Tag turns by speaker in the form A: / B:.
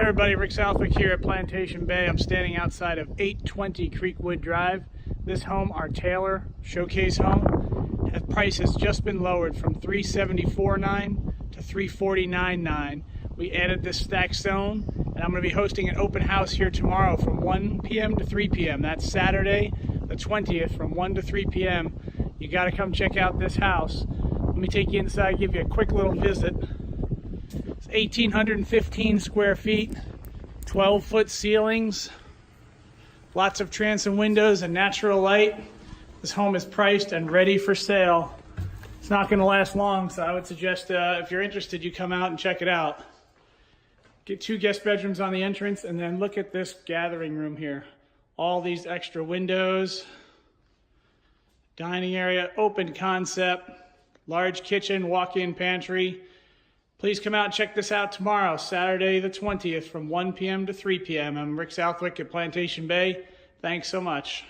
A: Everybody, Rick Southwick here at Plantation Bay. I'm standing outside of 820 Creekwood Drive. This home, our Taylor showcase home, the price has just been lowered from $374,900 to $349,900. We added this stack zone, and I'm going to be hosting an open house here tomorrow from 1 p.m. to 3 p.m. That's Saturday the 20th from 1 to 3 p.m. You got to come check out this house. Let me take you inside, give you a quick little visit. 1,815 square feet, 12-foot ceilings, lots of transom windows and natural light. This home is priced and ready for sale. It's not going to last long, so I would suggest if you're interested, you come out and check it out. Get 2 guest bedrooms on the entrance, and then look at this gathering room here. All these extra windows, dining area, open concept, large kitchen, walk-in pantry. Please come out and check this out tomorrow, Saturday the 20th from 1 p.m. to 3 p.m. I'm Rick Southwick at Plantation Bay. Thanks so much.